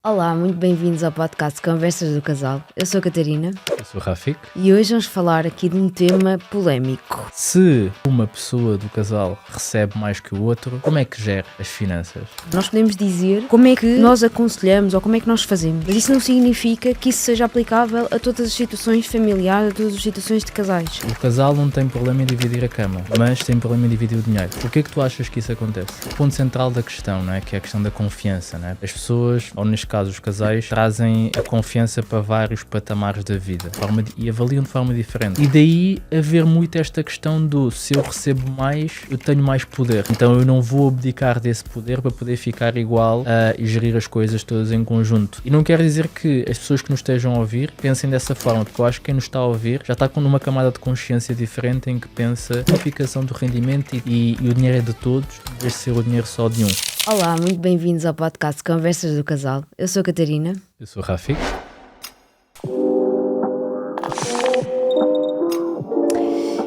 Olá, muito bem-vindos ao podcast Conversas do Casal. Eu sou a Catarina Eu sou o Rafik. e hoje vamos falar aqui de um tema polémico. Se uma pessoa do casal recebe mais que o outro, como é que gera as finanças? Nós podemos dizer como é que nós aconselhamos ou como é que nós fazemos, mas isso não significa que isso seja aplicável a todas as situações familiares, a todas as situações de casais. O casal não tem problema em dividir a cama, mas tem problema em dividir o dinheiro. Por que é que tu achas que isso acontece? O ponto central da questão, não é? Que é a questão da confiança, não é? As pessoas, ou neste caso os casais, trazem a confiança para vários patamares da vida e avaliam de forma diferente. E daí haver muito esta questão do se eu recebo mais, eu tenho mais poder. Então eu não vou abdicar desse poder para poder ficar igual e gerir as coisas todas em conjunto. E não quer dizer que as pessoas que nos estejam a ouvir pensem dessa forma, porque eu acho que quem nos está a ouvir já está com uma camada de consciência diferente em que pensa a unificação do rendimento e o dinheiro é de todos, em vez de ser o dinheiro só de um. Olá, muito bem-vindos ao podcast Conversas do Casal. Eu sou a Catarina. Eu sou o Rafik.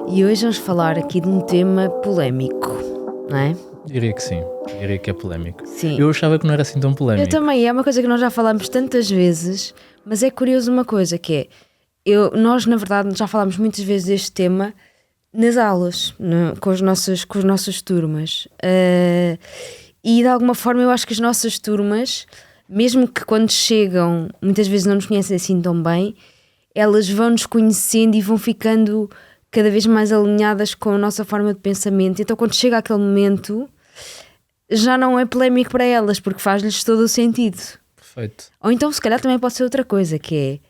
E hoje vamos falar aqui de um tema polémico, não é? Diria que sim, diria que é polémico. Sim. Eu achava que não era assim tão polémico. Eu também, é uma coisa que nós já falamos tantas vezes, mas é curioso uma coisa que é, nós na verdade já falámos muitas vezes deste tema nas aulas, com as nossas turmas. E de alguma forma eu acho que as nossas turmas, mesmo que quando chegam, muitas vezes não nos conhecem assim tão bem, elas vão nos conhecendo e vão ficando cada vez mais alinhadas com a nossa forma de pensamento. Então quando chega aquele momento, já não é polémico para elas, porque faz-lhes todo o sentido. Perfeito. Ou então se calhar também pode ser outra coisa, que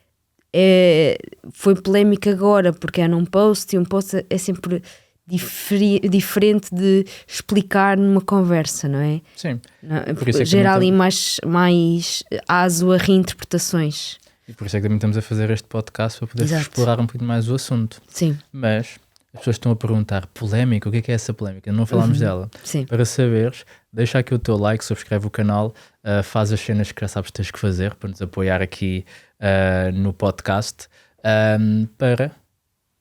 foi polémico agora porque é num post, e um post é sempre diferente de explicar numa conversa, não é? Sim. Por isso é que gera ali mais aso a reinterpretações. E por isso é que também estamos a fazer este podcast para poder explorar um pouquinho mais o assunto. Sim. Mas as pessoas estão a perguntar, polémica, o que é essa polémica? Não falámos dela. Sim. Para saberes, deixa aqui o teu like, subscreve o canal, faz as cenas que já sabes que tens que fazer para nos apoiar aqui no podcast, para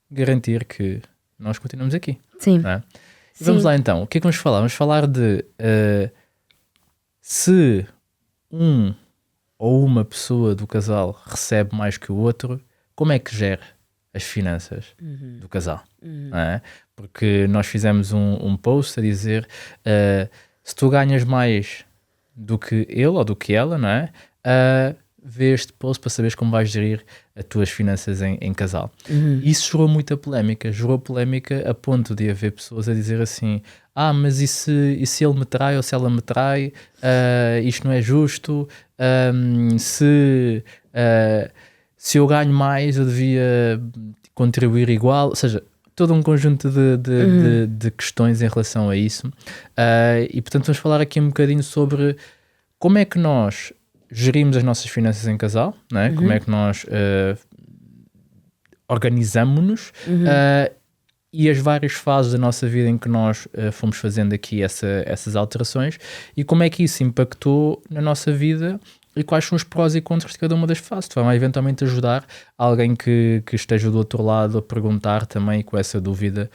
garantir que nós continuamos aqui. Sim. Não é? E vamos lá então, o que é que vamos falar? Vamos falar de se um ou uma pessoa do casal recebe mais que o outro, como é que gera as finanças do casal? Não é? Porque nós fizemos um post a dizer se tu ganhas mais do que ele ou do que ela, não é? Vê este post para saberes como vais gerir as tuas finanças em casal. Isso gerou muita polémica. Gerou polémica a ponto de haver pessoas a dizer assim, mas e se ele me trai ou se ela me trai? Isto não é justo. Se eu ganho mais, eu devia contribuir igual. Ou seja, todo um conjunto de questões em relação a isso. E portanto vamos falar aqui um bocadinho sobre como é que nós gerimos as nossas finanças em casal, não é? Como é que nós organizamos-nos e as várias fases da nossa vida em que nós fomos fazendo aqui essas alterações e como é que isso impactou na nossa vida e quais são os prós e contras de cada uma das fases. Tu vai eventualmente ajudar alguém que esteja do outro lado a perguntar também com essa dúvida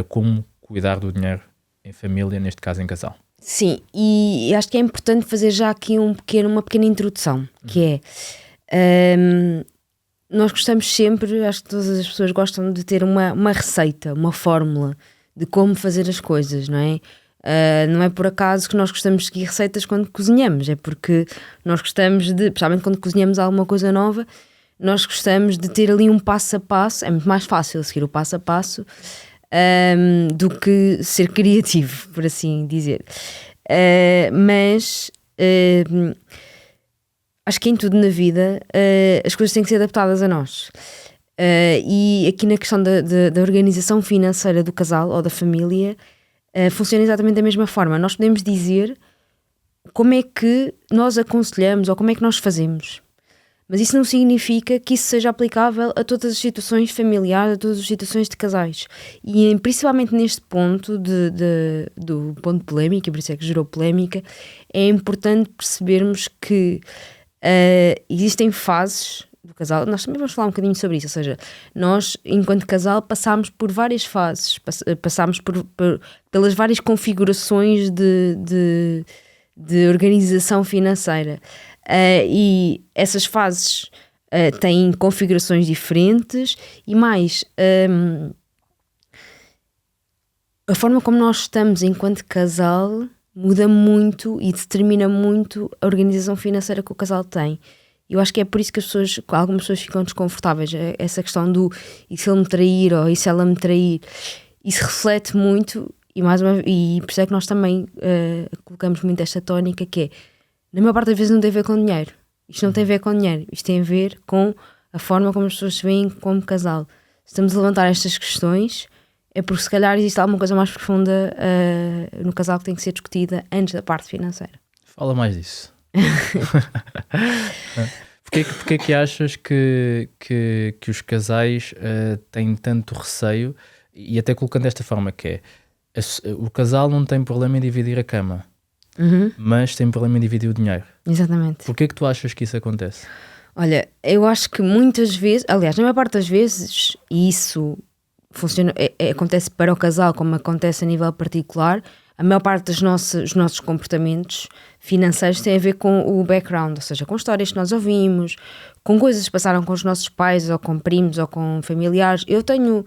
como cuidar do dinheiro em família, neste caso em casal. Sim, e acho que é importante fazer já aqui uma pequena introdução, que é, nós gostamos sempre, acho que todas as pessoas gostam de ter uma receita, uma fórmula de como fazer as coisas, não é? Não é por acaso que nós gostamos de seguir receitas quando cozinhamos, é porque nós gostamos de, principalmente quando cozinhamos alguma coisa nova, nós gostamos de ter ali um passo a passo, é muito mais fácil seguir o passo a passo, do que ser criativo, por assim dizer. Mas acho que em tudo na vida as coisas têm que ser adaptadas a nós. E aqui na questão da organização financeira do casal ou da família funciona exatamente da mesma forma. Nós podemos dizer como é que nós aconselhamos ou como é que nós fazemos. Mas isso não significa que isso seja aplicável a todas as situações familiares, a todas as situações de casais. E principalmente neste ponto do ponto polémico, e por isso é que gerou polémica, é importante percebermos que existem fases do casal. Nós também vamos falar um bocadinho sobre isso, ou seja, nós, enquanto casal, passámos por várias fases, passámos pelas várias configurações de organização financeira. E essas fases têm configurações diferentes e mais, a forma como nós estamos enquanto casal muda muito e determina muito a organização financeira que o casal tem. Eu acho que é por isso que algumas pessoas ficam desconfortáveis. Essa questão do e se ele me trair ou e se ela me trair, isso reflete muito e por isso é que nós também colocamos muito esta tónica que é, na maior parte das vezes não tem a ver com dinheiro. Isto não tem a ver com dinheiro, isto tem a ver com a forma como as pessoas se veem como casal. Se estamos a levantar estas questões, é porque se calhar existe alguma coisa mais profunda no casal que tem que ser discutida antes da parte financeira. Fala mais disso. Porquê que achas que os casais têm tanto receio, e até colocando desta forma que é, o casal não tem problema em dividir a cama, mas tem problema em dividir o dinheiro. Exatamente. Porquê que tu achas que isso acontece? Olha, eu acho que muitas vezes, aliás, na maior parte das vezes, e isso funciona, acontece para o casal como acontece a nível particular, a maior parte dos nossos comportamentos financeiros tem a ver com o background, ou seja, com histórias que nós ouvimos, com coisas que passaram com os nossos pais, ou com primos, ou com familiares. Eu também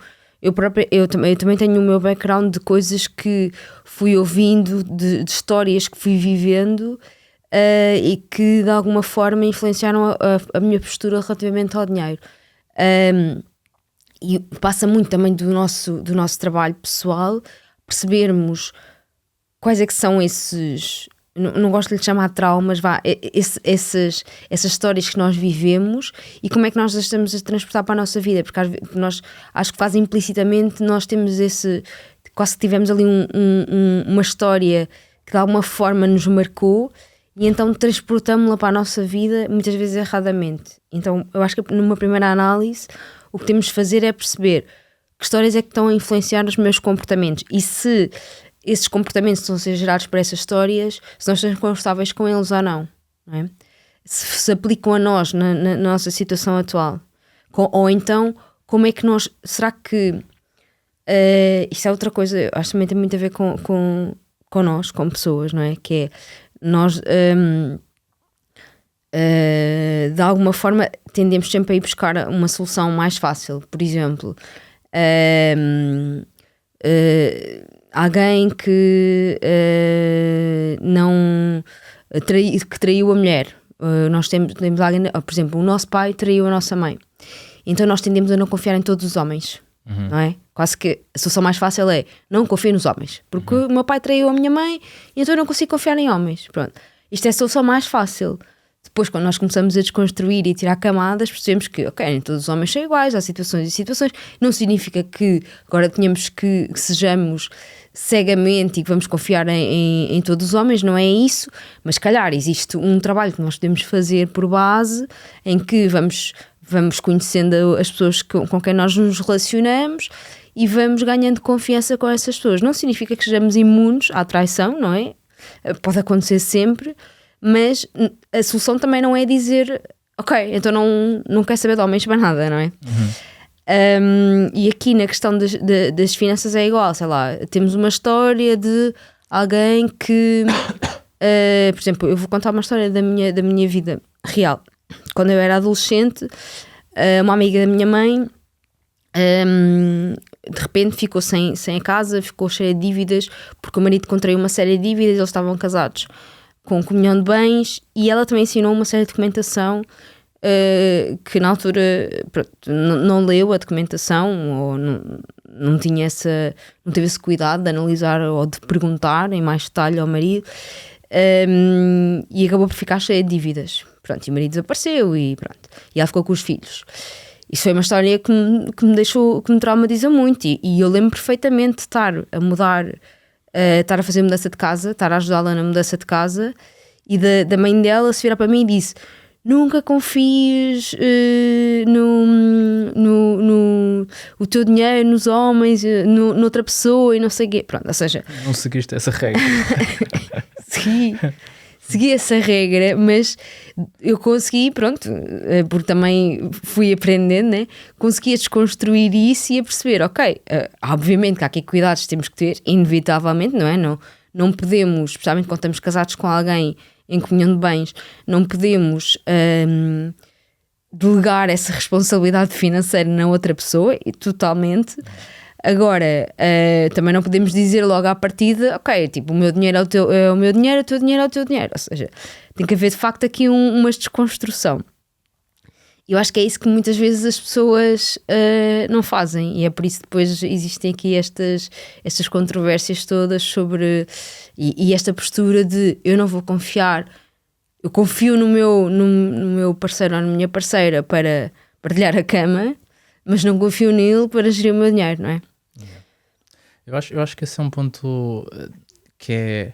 tenho o meu background de coisas que fui ouvindo, de histórias que fui vivendo e que de alguma forma influenciaram a minha postura relativamente ao dinheiro. E passa muito também do nosso trabalho pessoal, percebermos quais é que são esses, não gosto de lhe chamar traumas, essas histórias que nós vivemos e como é que nós as estamos a transportar para a nossa vida, porque nós acho que quase implicitamente nós temos quase que tivemos ali uma história que de alguma forma nos marcou e então transportamos-la para a nossa vida muitas vezes erradamente. Então eu acho que numa primeira análise o que temos de fazer é perceber que histórias é que estão a influenciar os meus comportamentos e se esses comportamentos estão a ser gerados por essas histórias, se nós estamos confortáveis com eles ou não, não é? Se aplicam a nós na nossa situação atual. Ou então, como é que nós... Será que... isto é outra coisa, eu acho que também tem muito a ver com nós, como pessoas, não é? Que é, nós... de alguma forma tendemos sempre a ir buscar uma solução mais fácil. Por exemplo... alguém que que traiu a mulher. Nós temos alguém, por exemplo, o nosso pai traiu a nossa mãe. Então nós tendemos a não confiar em todos os homens, não é? Quase que a solução mais fácil é não confio nos homens, porque o meu pai traiu a minha mãe e então eu não consigo confiar em homens. Pronto. Isto é a solução mais fácil. Depois, quando nós começamos a desconstruir e tirar camadas, percebemos que, ok, nem todos os homens são iguais, há situações e situações. Não significa que agora tenhamos que sejamos cegamente e que vamos confiar em todos os homens, não é isso. Mas, se calhar, existe um trabalho que nós podemos fazer por base, em que vamos conhecendo as pessoas com quem nós nos relacionamos e vamos ganhando confiança com essas pessoas. Não significa que sejamos imunes à traição, não é? Pode acontecer sempre. Mas a solução também não é dizer ok, então não quer saber de homens para nada, não é? E aqui na questão das finanças é igual, sei lá, temos uma história de alguém que por exemplo, eu vou contar uma história da minha vida real. Quando eu era adolescente, uma amiga da minha mãe de repente ficou sem a casa, ficou cheia de dívidas porque o marido contraiu uma série de dívidas, eles estavam casados com comunhão de bens e ela também ensinou uma série de documentação que na altura pronto, não leu a documentação ou não teve esse cuidado de analisar ou de perguntar em mais detalhe ao marido e acabou por ficar cheia de dívidas. Pronto, e o marido desapareceu e pronto, e ela ficou com os filhos. Isso foi uma história que me traumatiza muito e eu lembro perfeitamente de estar a mudar, estar a fazer mudança de casa, estar a ajudá-la na mudança de casa e da mãe dela se virar para mim e disse: nunca confies o teu dinheiro nos homens, noutra pessoa e não sei o quê. Pronto, ou seja... Não seguiste essa regra. Segui essa regra, mas eu consegui, pronto, porque também fui aprendendo, né? Consegui desconstruir isso e a perceber, ok, obviamente que há aqui cuidados que temos que ter, inevitavelmente, não é? Não podemos, especialmente quando estamos casados com alguém, em comunhão de bens, não podemos delegar essa responsabilidade financeira na outra pessoa, e totalmente. Agora, também não podemos dizer logo à partida, ok, tipo, o meu dinheiro é o meu dinheiro, o teu dinheiro é o teu dinheiro. Ou seja, tem que haver de facto aqui uma desconstrução. Eu acho que é isso que muitas vezes as pessoas não fazem, e é por isso que depois existem aqui estas controvérsias todas sobre e esta postura de eu não vou confiar, eu confio no meu parceiro ou na minha parceira para partilhar a cama, mas não confio nele para gerir o meu dinheiro, não é? Eu acho que esse é um ponto que é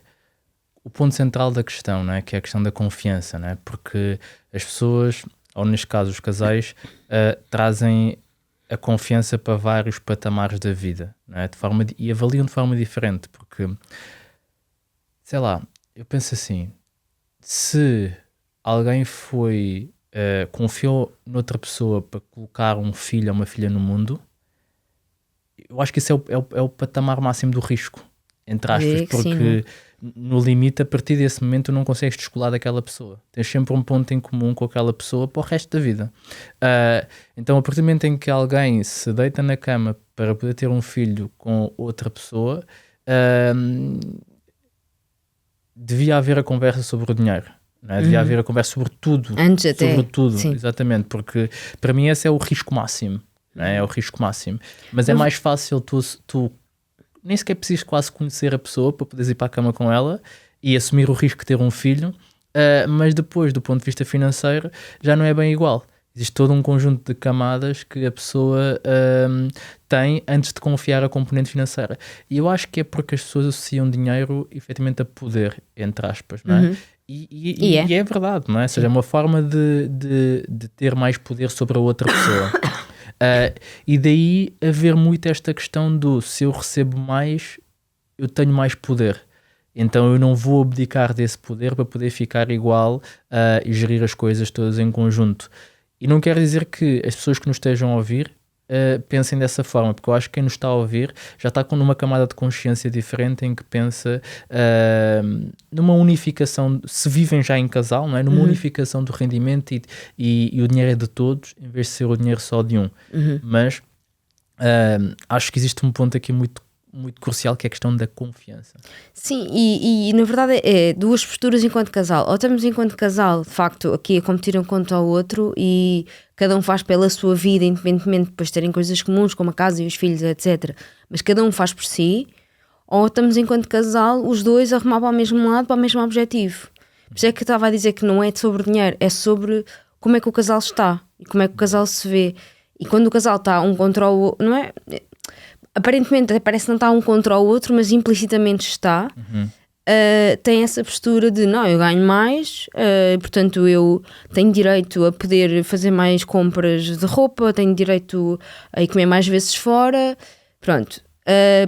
o ponto central da questão, não é? Que é a questão da confiança, não é? Porque as pessoas, ou neste caso os casais, trazem a confiança para vários patamares da vida, não é? E avaliam de forma diferente, porque, sei lá, eu penso assim, se alguém confiou noutra pessoa para colocar um filho ou uma filha no mundo, eu acho que isso é o patamar máximo do risco, entre aspas, porque no limite, a partir desse momento, tu não consegues descolar daquela pessoa. Tens sempre um ponto em comum com aquela pessoa para o resto da vida. Então, a partir do momento em que alguém se deita na cama para poder ter um filho com outra pessoa, devia haver a conversa sobre o dinheiro. Não é? Devia haver a conversa sobre tudo. Antes até. Sobre tudo, sim. Exatamente. Porque, para mim, esse é o risco máximo. Não é? É o risco máximo. Mas é mais fácil tu nem sequer precisas quase conhecer a pessoa para poderes ir para a cama com ela e assumir o risco de ter um filho, mas depois, do ponto de vista financeiro, já não é bem igual. Existe todo um conjunto de camadas que a pessoa tem antes de confiar a componente financeira. E eu acho que é porque as pessoas associam dinheiro efetivamente a poder, entre aspas, não é? E é verdade, não é? Ou seja, é uma forma de ter mais poder sobre a outra pessoa. E daí haver muito esta questão do se eu recebo mais, eu tenho mais poder. Então eu não vou abdicar desse poder para poder ficar igual e gerir as coisas todas em conjunto. E não quer dizer que as pessoas que nos estejam a ouvir pensem dessa forma, porque eu acho que quem nos está a ouvir já está numa camada de consciência diferente em que pensa numa unificação, se vivem já em casal, não é? Numa unificação do rendimento e o dinheiro é de todos, em vez de ser o dinheiro só de um. Mas acho que existe um ponto aqui muito crucial, que é a questão da confiança. Sim, e na verdade é duas posturas enquanto casal. Ou estamos enquanto casal, de facto, aqui a competir um contra o outro e cada um faz pela sua vida, independentemente de depois terem coisas comuns, como a casa e os filhos, etc. Mas cada um faz por si. Ou estamos enquanto casal, os dois a remar para o mesmo lado, para o mesmo objetivo. Por isso é que eu estava a dizer que não é sobre dinheiro, é sobre como é que o casal está e como é que o casal se vê. E quando o casal está um contra o outro, não é? Aparentemente até parece que não está um contra o outro, mas implicitamente está. Tem essa postura de não, eu ganho mais, portanto eu tenho direito a poder fazer mais compras de roupa, tenho direito a ir comer mais vezes fora, pronto,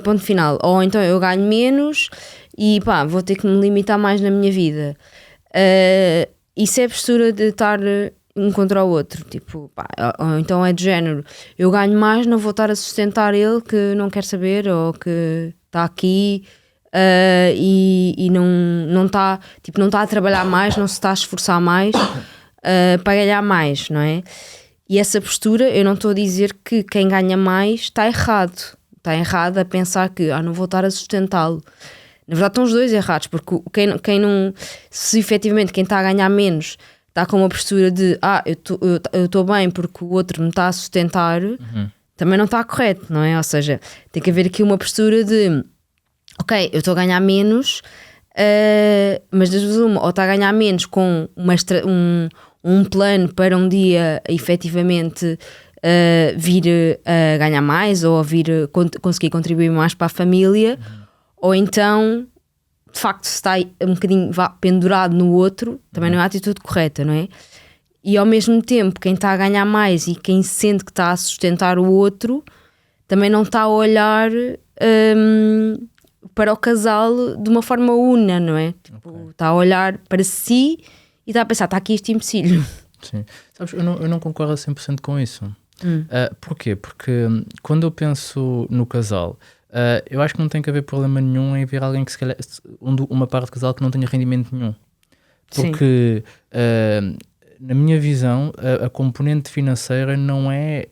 ponto final. Ou então eu ganho menos e pá, vou ter que me limitar mais na minha vida. Isso é a postura de estar um contra o outro, tipo, pá, ou então é de género, eu ganho mais, não vou estar a sustentar ele que não quer saber ou que está aqui e não está, tipo, não está a trabalhar mais, não se está a esforçar mais para ganhar mais, não é? E essa postura, eu não estou a dizer que quem ganha mais está errado a pensar que não vou estar a sustentá-lo. Na verdade estão os dois errados, porque quem não, se efetivamente quem está a ganhar menos está com uma postura de eu estou bem porque o outro me está a sustentar, também não está correto, não é? Ou seja, tem que haver aqui uma postura de ok, eu estou a ganhar menos, mas das duas uma, ou está a ganhar menos com um plano para um dia efetivamente vir a ganhar mais ou vir conseguir contribuir mais para a família, ou então de facto se está um bocadinho pendurado no outro, também não é a atitude correta, não é? E ao mesmo tempo quem está a ganhar mais e quem sente que está a sustentar o outro também não está a olhar para o casal de uma forma una, não é? Tipo, está a olhar para si e está a pensar, está aqui este empecilho. Sim. Sabes, eu não concordo a 100% com isso. Porquê? Porque quando eu penso no casal, eu acho que não tem que haver problema nenhum em ver alguém que se calhar, uma parte do casal que não tenha rendimento nenhum. Porque, na minha visão, a componente financeira não é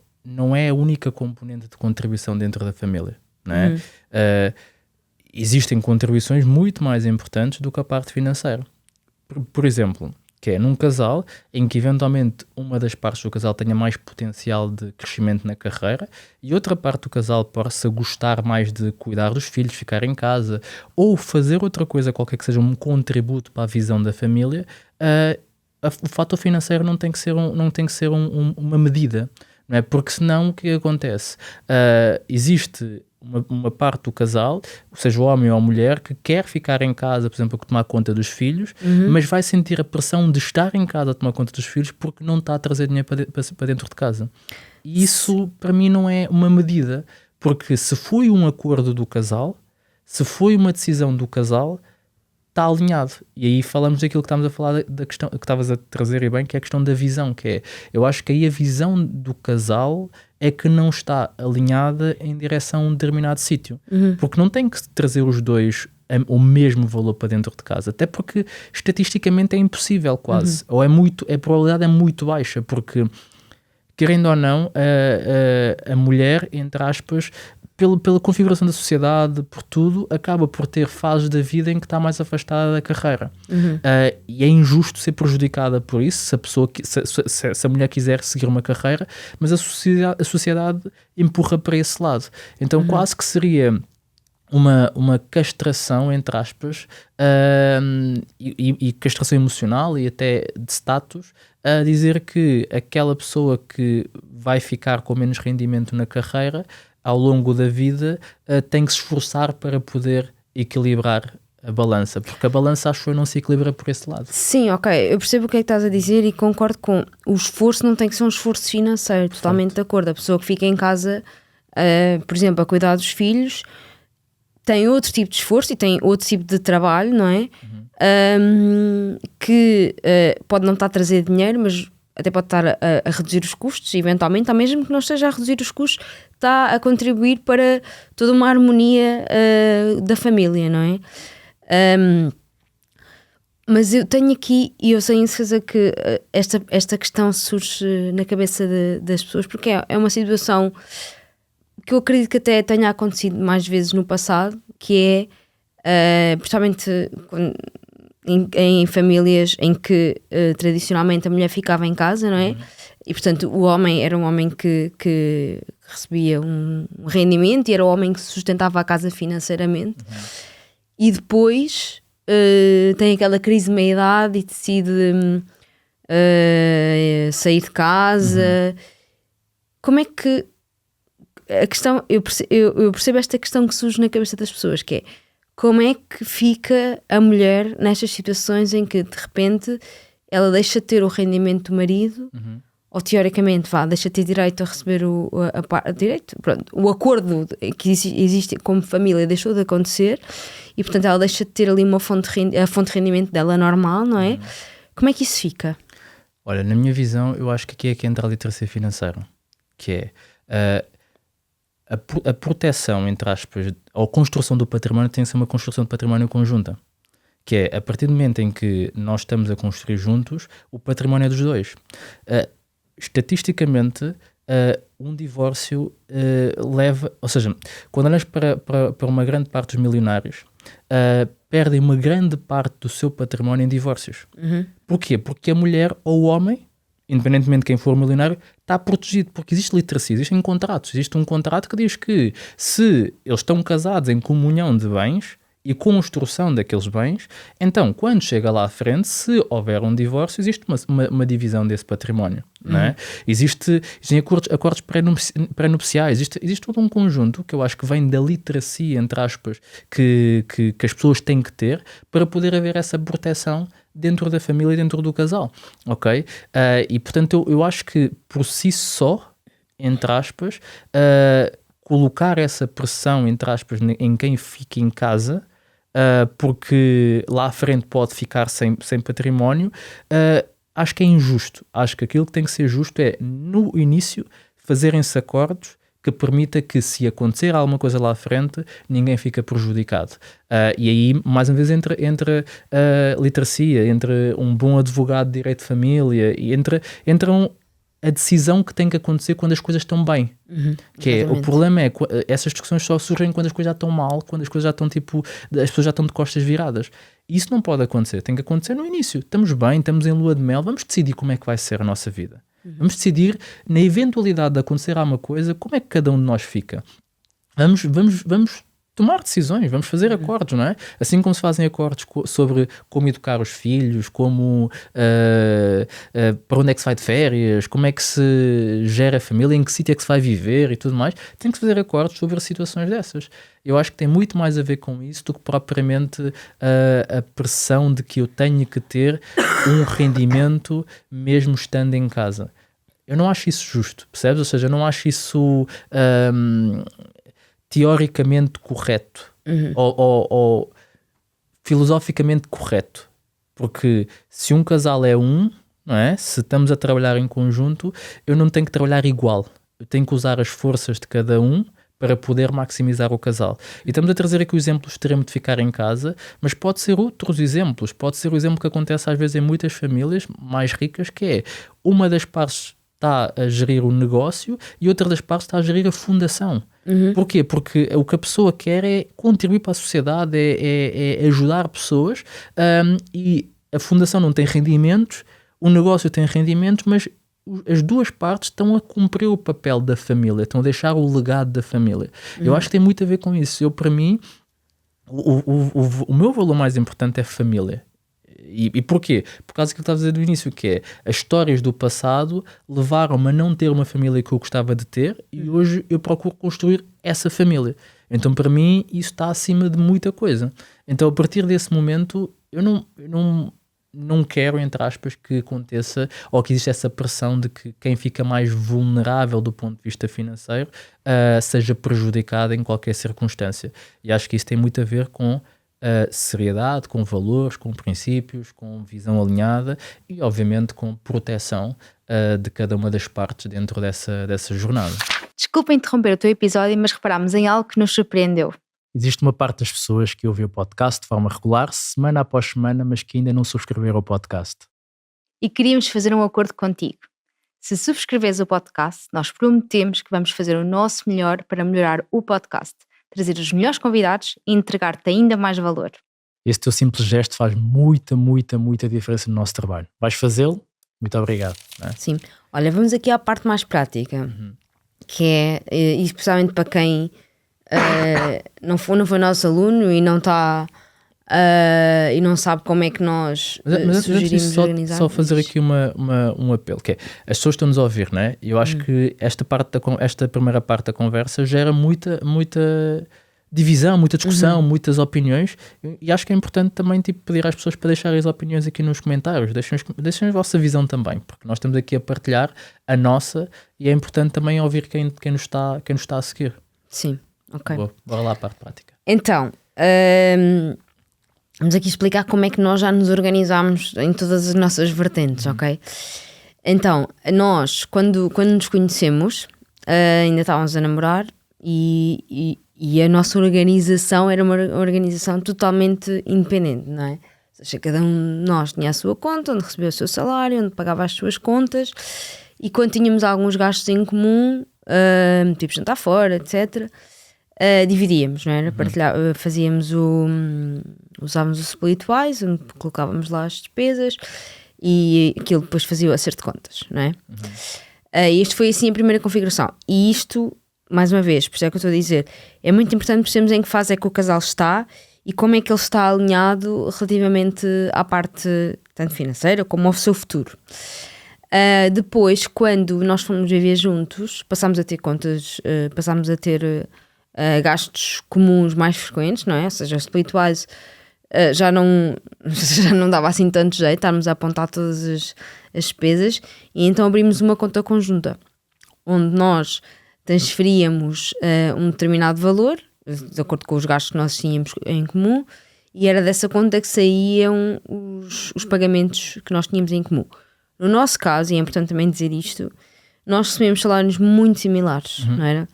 a única componente de contribuição dentro da família, não é? Existem contribuições muito mais importantes do que a parte financeira. Por exemplo, que é num casal em que eventualmente uma das partes do casal tenha mais potencial de crescimento na carreira e outra parte do casal possa gostar mais de cuidar dos filhos, ficar em casa ou fazer outra coisa qualquer que seja um contributo para a visão da família, o fator financeiro não tem que ser uma medida, não é? Porque senão o que acontece? Existe uma parte do casal, seja o homem ou a mulher, que quer ficar em casa, por exemplo, a tomar conta dos filhos, mas vai sentir a pressão de estar em casa a tomar conta dos filhos porque não está a trazer dinheiro para dentro de casa. E isso, para mim, não é uma medida, porque se foi um acordo do casal, se foi uma decisão do casal, está alinhado. E aí falamos daquilo que estamos a falar, da questão que estavas a trazer e bem, que é a questão da visão, que é, eu acho que aí a visão do casal é que não está alinhada em direção a um determinado sítio. Porque não tem que trazer os dois o mesmo valor para dentro de casa, até porque estatisticamente é impossível quase, ou a probabilidade é muito baixa, porque querendo ou não, a mulher, entre aspas, pela configuração da sociedade, por tudo, acaba por ter fases da vida em que está mais afastada da carreira. E é injusto ser prejudicada por isso, se a mulher quiser seguir uma carreira, mas a sociedade empurra para esse lado. Então quase que seria uma castração, entre aspas, e castração emocional e até de status, a dizer que aquela pessoa que vai ficar com menos rendimento na carreira ao longo da vida tem que se esforçar para poder equilibrar a balança, porque a balança, acho eu, não se equilibra por esse lado. Sim, ok, eu percebo o que é que estás a dizer e concordo com o esforço, não tem que ser um esforço financeiro, totalmente de acordo. A pessoa que fica em casa, por exemplo, a cuidar dos filhos, tem outro tipo de esforço e tem outro tipo de trabalho, não é? Que pode não estar a trazer dinheiro, mas até pode estar a reduzir os custos, eventualmente, ou mesmo que não esteja a reduzir os custos, está a contribuir para toda uma harmonia da família, não é? Mas eu tenho aqui, e eu tenho certeza que esta questão surge na cabeça das pessoas, porque é uma situação que eu acredito que até tenha acontecido mais vezes no passado, que é, principalmente em famílias em que tradicionalmente a mulher ficava em casa, não é? E portanto o homem era um homem que recebia um rendimento e era o homem que sustentava a casa financeiramente. E depois tem aquela crise de meia-idade e decide sair de casa. Como é que a questão, eu percebo esta questão que surge na cabeça das pessoas, que é como é que fica a mulher nestas situações em que de repente ela deixa de ter o rendimento do marido, ou teoricamente deixa de ter direito a receber o acordo que existe como família deixou de acontecer e portanto ela deixa de ter ali a fonte de rendimento dela normal, não é? Como é que isso fica? Olha, na minha visão, eu acho que aqui é que entra a literacia financeira, que é a proteção, entre aspas, ou a construção do património tem que ser uma construção de património conjunta. Que é, a partir do momento em que nós estamos a construir juntos, o património é dos dois. Estatisticamente, um divórcio leva... Ou seja, quando olhas para uma grande parte dos milionários, perdem uma grande parte do seu património em divórcios. Porquê? Porque a mulher ou o homem, independentemente de quem for o milionário, está protegido, porque existe literacia, existem contratos. Existe um contrato que diz que se eles estão casados em comunhão de bens e construção daqueles bens, então, quando chega lá à frente, se houver um divórcio, existe uma divisão desse património. Não é? Existem acordos pré-nupciais, existe todo um conjunto que eu acho que vem da literacia, entre aspas, que as pessoas têm que ter para poder haver essa proteção dentro da família e dentro do casal, ok? E portanto eu acho que por si só, entre aspas, colocar essa pressão, entre aspas, em quem fica em casa, porque lá à frente pode ficar sem património, acho que é injusto. Acho que aquilo que tem que ser justo é, no início, fazerem-se acordos que permita que, se acontecer alguma coisa lá à frente, ninguém fica prejudicado. E aí, mais uma vez, entra a literacia, entre um bom advogado de direito de família, e entram a decisão que tem que acontecer quando as coisas estão bem. O problema é que essas discussões só surgem quando as coisas já estão mal, quando as coisas já estão as pessoas já estão de costas viradas. E isso não pode acontecer, tem que acontecer no início. Estamos bem, estamos em lua de mel, vamos decidir como é que vai ser a nossa vida. Vamos decidir, na eventualidade de acontecer alguma coisa, como é que cada um de nós fica. Vamos tomar decisões, vamos fazer acordos, não é? Assim como se fazem acordos sobre como educar os filhos, como para onde é que se vai de férias, como é que se gera a família, em que sítio é que se vai viver e tudo mais, tem que fazer acordos sobre situações dessas. Eu acho que tem muito mais a ver com isso do que propriamente a pressão de que eu tenho que ter um rendimento mesmo estando em casa. Eu não acho isso justo, percebes? Ou seja, eu não acho isso teoricamente correto ou filosoficamente correto, porque se um casal é não é? Se estamos a trabalhar em conjunto, eu não tenho que trabalhar igual, eu tenho que usar as forças de cada para poder maximizar o casal. E estamos a trazer aqui o exemplo extremo de ficar em casa, mas pode ser outros exemplos, pode ser o exemplo que acontece às vezes em muitas famílias mais ricas, que é uma das partes está a gerir o negócio e outra das partes está a gerir a fundação. Porquê? Porque o que a pessoa quer é contribuir para a sociedade, é ajudar pessoas, e a fundação não tem rendimentos, o negócio tem rendimentos, mas as duas partes estão a cumprir o papel da família, estão a deixar o legado da família. Eu acho que tem muito a ver com isso. Para mim, o meu valor mais importante é família. E porquê? Por causa que eu estava a dizer do início, que é as histórias do passado levaram-me a não ter uma família que eu gostava de ter, e hoje eu procuro construir essa família. Então, para mim, isso está acima de muita coisa. Então, a partir desse momento, eu não quero, entre aspas, que aconteça, ou que exista essa pressão de que quem fica mais vulnerável do ponto de vista financeiro seja prejudicado em qualquer circunstância. E acho que isso tem muito a ver com seriedade, com valores, com princípios, com visão alinhada e, obviamente, com proteção de cada uma das partes dentro dessa jornada. Desculpa interromper o teu episódio, mas reparámos em algo que nos surpreendeu. Existe uma parte das pessoas que ouvem o podcast de forma regular, semana após semana, mas que ainda não subscreveram o podcast. E queríamos fazer um acordo contigo. Se subscreveres o podcast, nós prometemos que vamos fazer o nosso melhor para melhorar o podcast, trazer os melhores convidados e entregar-te ainda mais valor. Esse teu simples gesto faz muita, muita, muita diferença no nosso trabalho. Vais fazê-lo? Muito obrigado. Não é? Sim. Olha, vamos aqui à parte mais prática, que é, especialmente para quem não foi nosso aluno e não está e não sabe como é que nós sugerimos organizar. Só fazer aqui um apelo, que é, as pessoas estão-nos a ouvir, não é? Eu acho que esta primeira parte da conversa gera muita divisão, muita discussão, muitas opiniões, e acho que é importante também pedir às pessoas para deixarem as opiniões aqui nos comentários, deixem a vossa visão também, porque nós estamos aqui a partilhar a nossa, e é importante também ouvir quem nos está a seguir. Sim, ok. Bora lá à parte prática. Então, vamos aqui explicar como é que nós já nos organizamos em todas as nossas vertentes, ok? Então, nós, quando nos conhecemos, ainda estávamos a namorar e a nossa organização era uma organização totalmente independente, não é? Ou seja, cada um de nós tinha a sua conta, onde recebia o seu salário, onde pagava as suas contas, e quando tínhamos alguns gastos em comum, tipo jantar fora, etc., dividíamos, não era? Fazíamos usávamos o Splitwise, onde colocávamos lá as despesas e aquilo depois fazia o acerto de contas, não é? Isto foi assim a primeira configuração. E isto, mais uma vez, por isso é que eu estou a dizer, é muito importante percebermos em que fase é que o casal está e como é que ele está alinhado relativamente à parte tanto financeira como ao seu futuro. Depois, quando nós fomos viver juntos, passámos a ter contas, passámos a ter gastos comuns mais frequentes, não é? Ou seja, o Splitwise já não dava assim tanto jeito, estávamos a apontar todas as despesas, e então abrimos uma conta conjunta, onde nós transferíamos um determinado valor, de acordo com os gastos que nós tínhamos em comum, e era dessa conta que saíam os pagamentos que nós tínhamos em comum. No nosso caso, e é importante também dizer isto, nós recebemos salários muito similares, não era?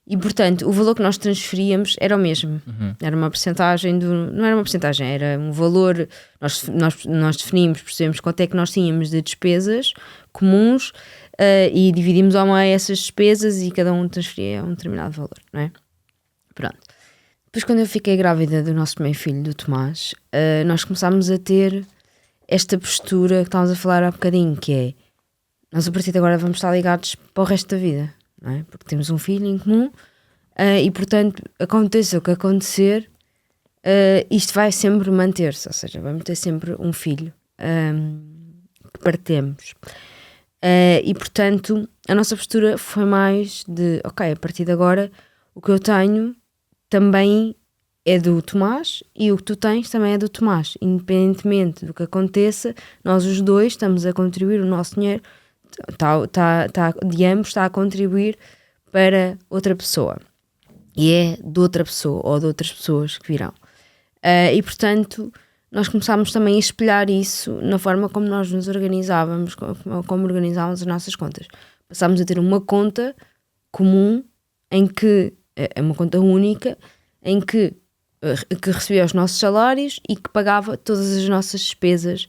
E, portanto, o valor que nós transferíamos era o mesmo. Era uma percentagem não era uma percentagem, era um valor. Nós definimos, percebemos quanto é que nós tínhamos de despesas comuns e dividimos ao meio essas despesas e cada um transferia um determinado valor, não é? Pronto. Depois, quando eu fiquei grávida do nosso primeiro filho, do Tomás, nós começámos a ter esta postura que estávamos a falar há bocadinho, que é, nós a partir de agora vamos estar ligados para o resto da vida, não é? Porque temos um filho em comum e, portanto, aconteça o que acontecer, isto vai sempre manter-se, ou seja, vamos ter sempre um filho que partilhamos. E, portanto, a nossa postura foi mais de, ok, a partir de agora, o que eu tenho também é do Tomás e o que tu tens também é do Tomás. Independentemente do que aconteça, nós os dois estamos a contribuir, o nosso dinheiro de ambos está a contribuir para outra pessoa. E é de outra pessoa ou de outras pessoas que virão. E, portanto, nós começámos também a espelhar isso na forma como nós nos organizávamos, como organizávamos as nossas contas. Passámos a ter uma conta comum em que é uma conta única em que recebia os nossos salários e que pagava todas as nossas despesas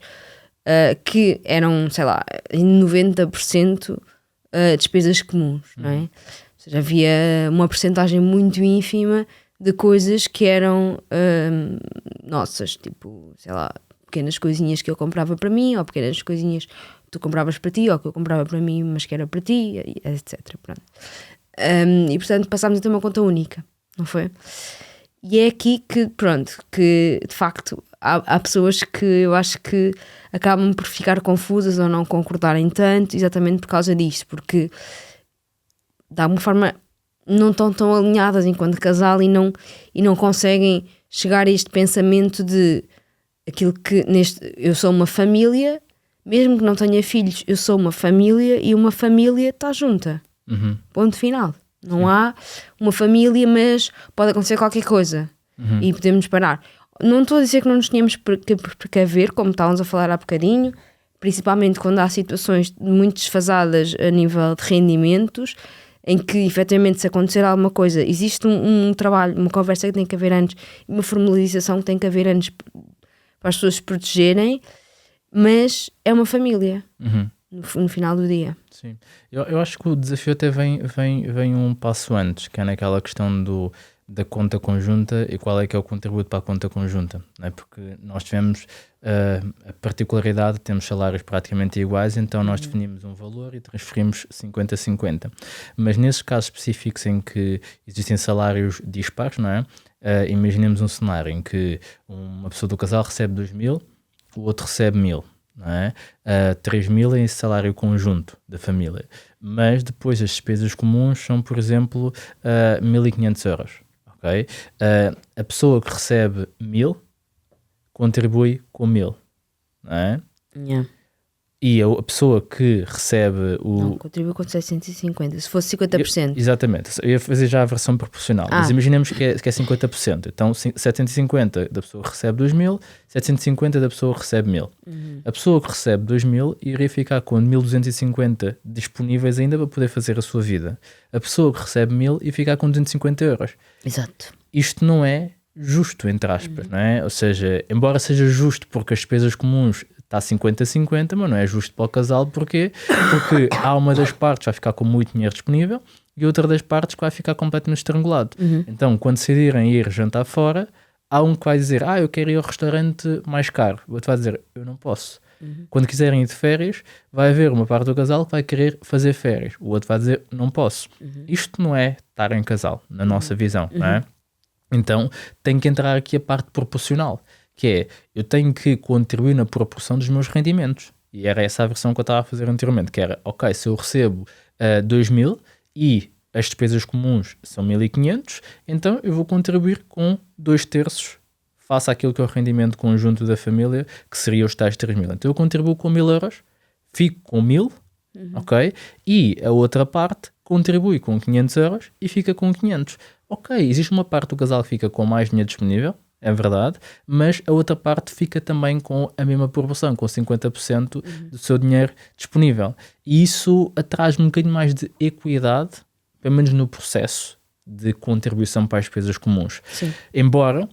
que eram, sei lá, em 90% despesas comuns, não é? Ou seja, havia uma percentagem muito ínfima de coisas que eram nossas, tipo, sei lá, pequenas coisinhas que eu comprava para mim, ou pequenas coisinhas que tu compravas para ti, ou que eu comprava para mim, mas que era para ti, etc. Pronto. E, portanto, passámos a ter uma conta única, não foi? E é aqui que, pronto, que de facto há pessoas que eu acho que acabam por ficar confusas ou não concordarem tanto, exatamente por causa disto, porque de alguma forma não estão tão alinhadas enquanto casal e não conseguem chegar a este pensamento de aquilo que eu sou uma família, mesmo que não tenha filhos, eu sou uma família e uma família está junta. Ponto final. Não há uma família, mas pode acontecer qualquer coisa e podemos parar. Não estou a dizer que não nos tínhamos que precaver, como estávamos a falar há bocadinho, principalmente quando há situações muito desfasadas a nível de rendimentos, em que efetivamente se acontecer alguma coisa, existe um trabalho, uma conversa que tem que haver antes, uma formalização que tem que haver antes para as pessoas se protegerem, mas é uma família. No final do dia. Sim. Eu acho que o desafio até vem um passo antes, que é naquela questão da conta conjunta e qual é que é o contributo para a conta conjunta, não é? Porque nós tivemos a particularidade, temos salários praticamente iguais, então nós definimos um valor e transferimos 50-50. Mas nesses casos específicos em que existem salários dispares, não é? Imaginemos um cenário em que uma pessoa do casal recebe 2.000, o outro recebe 1.000. Não é? 3.000 é esse salário conjunto da família, mas depois as despesas comuns são, por exemplo, 1.500 euros, ok? A pessoa que recebe 1.000 contribui com 1.000, não é? Yeah. E a pessoa que recebe Não, contribui com 750, se fosse 50%. Exatamente, eu ia fazer já a versão proporcional, mas imaginemos que é 50%, então 750 da pessoa recebe 2.000, 750 da pessoa recebe 1.000. A pessoa que recebe 2.000 iria ficar com 1.250 disponíveis ainda para poder fazer a sua vida. A pessoa que recebe 1.000 ia ficar com 250 euros. Exato. Isto não é justo, entre aspas, não é? Ou seja, embora seja justo porque as despesas comuns está 50-50, mas não é justo para o casal. Porquê? Porque há uma das partes que vai ficar com muito dinheiro disponível e outra das partes que vai ficar completamente estrangulado. Então, quando decidirem ir jantar fora, há um que vai dizer, eu quero ir ao restaurante mais caro. O outro vai dizer, eu não posso. Quando quiserem ir de férias, vai haver uma parte do casal que vai querer fazer férias. O outro vai dizer, não posso. Isto não é estar em casal, na nossa visão, não é? Então, tem que entrar aqui a parte proporcional, que é, eu tenho que contribuir na proporção dos meus rendimentos. E era essa a versão que eu estava a fazer anteriormente, que era, ok, se eu recebo 2.000 e as despesas comuns são 1.500, então eu vou contribuir com 2/3 face àquilo que é o rendimento conjunto da família, que seria os tais 3.000. Então eu contribuo com 1.000 euros, fico com 1.000, ok? E a outra parte contribui com 500 euros e fica com 500. Ok, existe uma parte do casal que fica com mais dinheiro disponível, é verdade, mas a outra parte fica também com a mesma proporção, com 50% do seu dinheiro disponível. E isso traz um bocadinho mais de equidade, pelo menos no processo, de contribuição para as despesas comuns. Sim. Embora,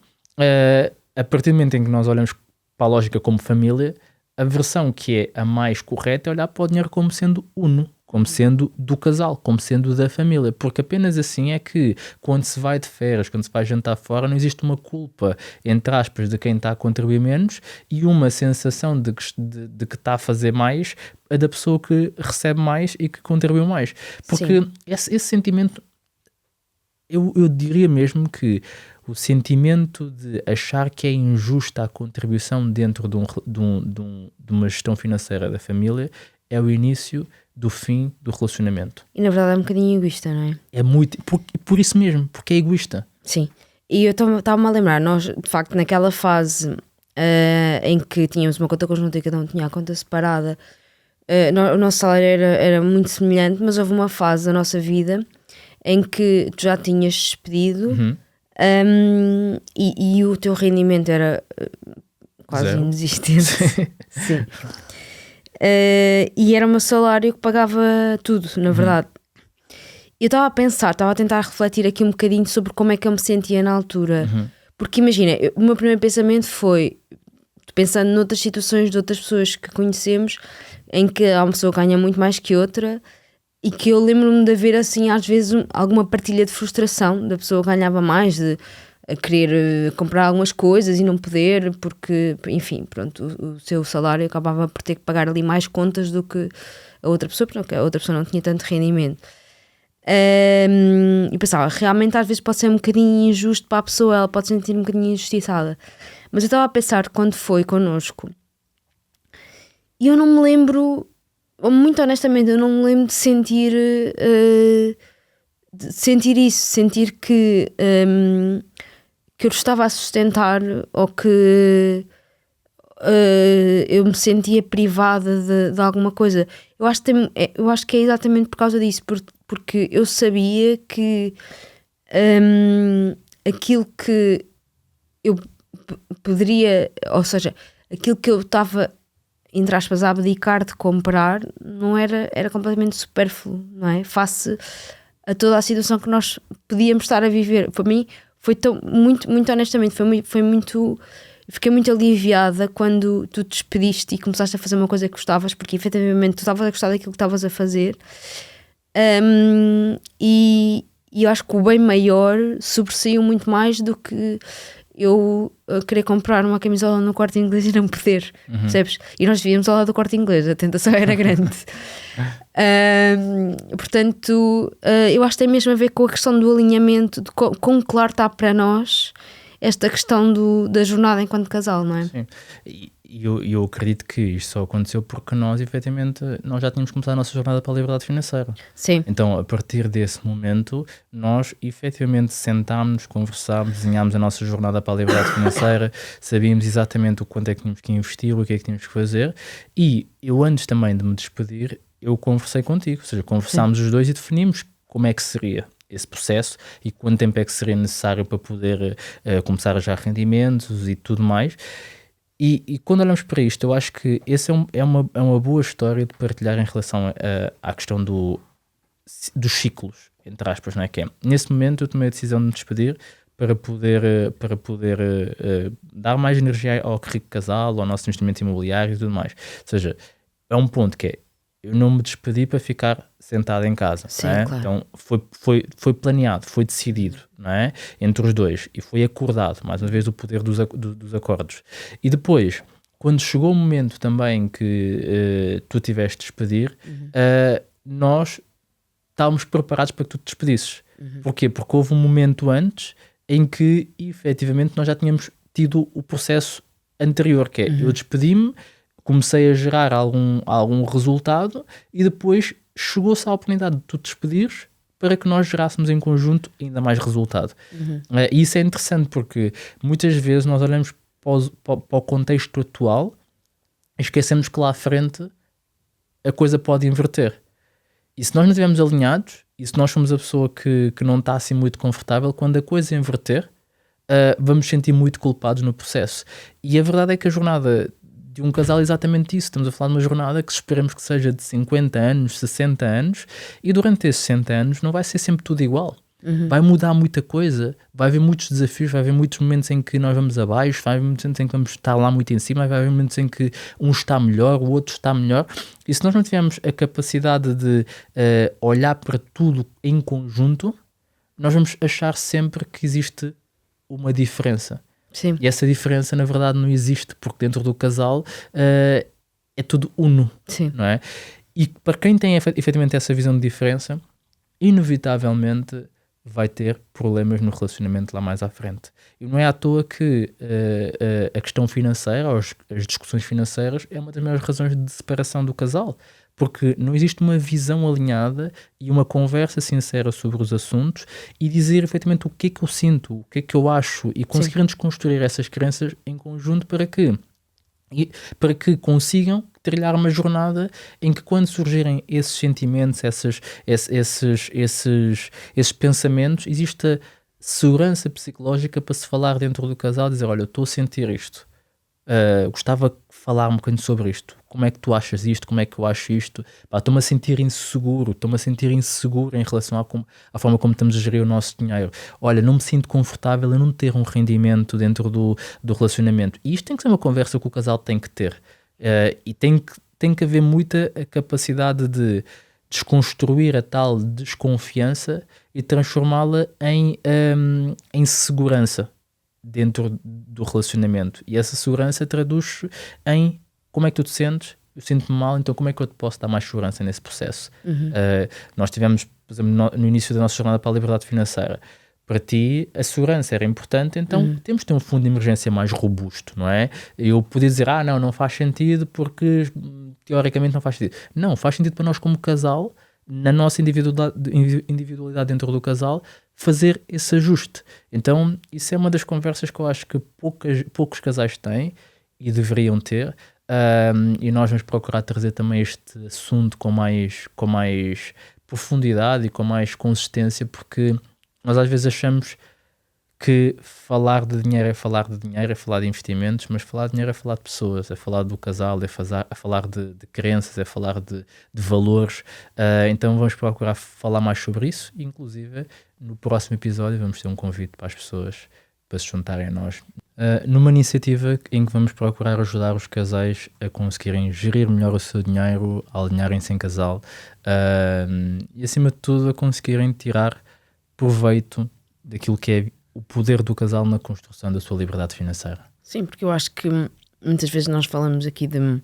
a partir do momento em que nós olhamos para a lógica como família, a versão que é a mais correta é olhar para o dinheiro como sendo uno, como sendo do casal, como sendo da família, porque apenas assim é que quando se vai de férias, quando se vai jantar fora, não existe uma culpa, entre aspas, de quem está a contribuir menos e uma sensação de que está a fazer mais a da pessoa que recebe mais e que contribuiu mais. Porque esse sentimento, eu diria mesmo que o sentimento de achar que é injusta a contribuição dentro de uma gestão financeira da família é o início do fim do relacionamento. E na verdade é um bocadinho egoísta, não é? É muito, por isso mesmo, porque é egoísta. Sim. E eu estava-me a lembrar, nós de facto naquela fase em que tínhamos uma conta conjunta e cada um tinha a conta separada, o nosso salário era muito semelhante, mas houve uma fase da nossa vida em que tu já tinhas despedido e o teu rendimento era quase Zero. inexistente. Sim. E era o meu salário que pagava tudo, na verdade. Eu estava a pensar, estava a tentar refletir aqui um bocadinho sobre como é que eu me sentia na altura. Porque imagina, o meu primeiro pensamento foi, pensando noutras situações de outras pessoas que conhecemos, em que há uma pessoa que ganha muito mais que outra, e que eu lembro-me de haver assim às vezes alguma partilha de frustração da pessoa que ganhava mais, de querer comprar algumas coisas e não poder, porque, enfim, pronto, o seu salário acabava por ter que pagar ali mais contas do que a outra pessoa, porque a outra pessoa não tinha tanto rendimento. E pensava, realmente às vezes pode ser um bocadinho injusto para a pessoa, ela pode se sentir um bocadinho injustiçada. Mas eu estava a pensar quando foi connosco, e eu não me lembro, muito honestamente, eu não me lembro de sentir isso, sentir que eu estava a sustentar ou que eu me sentia privada de alguma coisa. Eu acho que é exatamente por causa disso, porque eu sabia que aquilo que eu poderia, ou seja, aquilo que eu estava, entre aspas, a abdicar de comprar, não era completamente supérfluo, não é? Face a toda a situação que nós podíamos estar a viver. Para mim foi muito honestamente, foi muito, fiquei muito aliviada quando tu te despediste e começaste a fazer uma coisa que gostavas, porque efetivamente tu estavas a gostar daquilo que estavas a fazer. E eu acho que o bem maior sobressaiu muito mais do que eu querer comprar uma camisola no Corte Inglês e não poder, percebes? E nós vivíamos ao lado do Corte Inglês, a tentação era grande. Portanto, eu acho que tem mesmo a ver com a questão do alinhamento, de quão claro está para nós esta questão da jornada enquanto casal, não é? Sim. E eu acredito que isto só aconteceu porque nós, efetivamente, nós já tínhamos começado a nossa jornada para a liberdade financeira. Sim. Então, a partir desse momento, nós, efetivamente, sentámos, conversámos, desenhámos a nossa jornada para a liberdade financeira, sabíamos exatamente o quanto é que tínhamos que investir, o que é que tínhamos que fazer, e eu, antes também de me despedir, eu conversei contigo, ou seja, conversámos os dois e definimos como é que seria esse processo e quanto tempo é que seria necessário para poder começar a gerar rendimentos e tudo mais. E quando olhamos para isto, eu acho que essa é uma boa história de partilhar em relação à questão dos ciclos, entre aspas, não é? Que é, nesse momento eu tomei a decisão de me despedir para poder dar mais energia ao rico casal, ao nosso investimento imobiliário e tudo mais. Ou seja, é um ponto que é, eu não me despedi para ficar sentado em casa. Sim, não é? claro. Então foi planeado, foi decidido, não é? Entre os dois, e foi acordado, mais uma vez o poder dos acordos. E depois, quando chegou o momento também que tu tiveste de despedir, nós estávamos preparados para que tu te despedisses. Porquê? Porque houve um momento antes em que efetivamente nós já tínhamos tido o processo anterior, que é, eu despedi-me, comecei a gerar algum resultado e depois chegou-se a oportunidade de tu te despedires para que nós gerássemos em conjunto ainda mais resultado. E isso é interessante porque muitas vezes nós olhamos para o contexto atual e esquecemos que lá à frente a coisa pode inverter. E se nós não estivermos alinhados e se nós somos a pessoa que não está assim muito confortável, quando a coisa inverter, vamos sentir muito culpados no processo. E a verdade é que a jornada de um casal é exatamente isso. Estamos a falar de uma jornada que esperamos que seja de 50 anos, 60 anos, e durante esses 60 anos não vai ser sempre tudo igual. Vai mudar muita coisa, vai haver muitos desafios, vai haver muitos momentos em que nós vamos abaixo, vai haver muitos momentos em que vamos estar lá muito em cima, vai haver momentos em que um está melhor, o outro está melhor. E se nós não tivermos a capacidade de olhar para tudo em conjunto, nós vamos achar sempre que existe uma diferença. Sim. E essa diferença, na verdade, não existe, porque dentro do casal é tudo uno, Sim. não é? E para quem tem efetivamente essa visão de diferença, inevitavelmente vai ter problemas no relacionamento lá mais à frente. E não é à toa que a questão financeira, ou as discussões financeiras, é uma das maiores razões de separação do casal. Porque não existe uma visão alinhada e uma conversa sincera sobre os assuntos e dizer efetivamente o que é que eu sinto, o que é que eu acho e conseguirem desconstruir essas crenças em conjunto para que consigam trilhar uma jornada em que quando surgirem esses sentimentos, esses pensamentos, exista segurança psicológica para se falar dentro do casal, dizer, olha, eu estou a sentir isto, gostava de falar um bocadinho sobre isto, como é que tu achas isto, como é que eu acho isto, estou-me a sentir inseguro em relação à forma como estamos a gerir o nosso dinheiro, olha, não me sinto confortável em não ter um rendimento dentro do relacionamento, e isto tem que ser uma conversa que o casal tem que ter, e tem que haver muita capacidade de desconstruir a tal desconfiança e transformá-la em segurança dentro do relacionamento. E essa segurança traduz em como é que tu te sentes, eu sinto-me mal, então como é que eu te posso dar mais segurança nesse processo? Nós tivemos, por exemplo, no início da nossa jornada para a liberdade financeira, para ti a segurança era importante, então temos de ter um fundo de emergência mais robusto, não é? Eu podia dizer, não faz sentido porque teoricamente não faz sentido. Não, faz sentido para nós como casal, na nossa individualidade dentro do casal, fazer esse ajuste. Então isso é uma das conversas que eu acho que poucos casais têm e deveriam ter, e nós vamos procurar trazer também este assunto com mais profundidade e com mais consistência, porque nós às vezes achamos que falar de dinheiro, é falar de investimentos, mas falar de dinheiro é falar de pessoas, é falar do casal, é falar de crenças, é falar de valores. Então vamos procurar falar mais sobre isso, e inclusive no próximo episódio vamos ter um convite para as pessoas para se juntarem a nós, numa iniciativa em que vamos procurar ajudar os casais a conseguirem gerir melhor o seu dinheiro, a alinharem-se em casal, e acima de tudo a conseguirem tirar proveito daquilo que é o poder do casal na construção da sua liberdade financeira. Sim, porque eu acho que muitas vezes nós falamos aqui de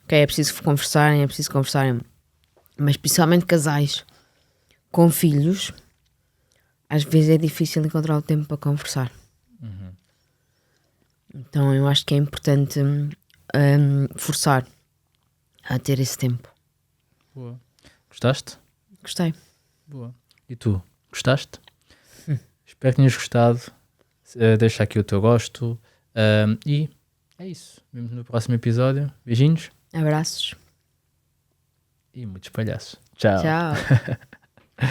que é preciso conversarem, mas principalmente casais com filhos, às vezes é difícil encontrar o tempo para conversar. Então eu acho que é importante forçar a ter esse tempo. Boa. Gostaste? Gostei. Boa. E tu? Gostaste? Espero que tenhas gostado. Deixa aqui o teu gosto. E é isso. Vemos no próximo episódio. Beijinhos. Abraços. E muitos palhaços. Tchau. Tchau.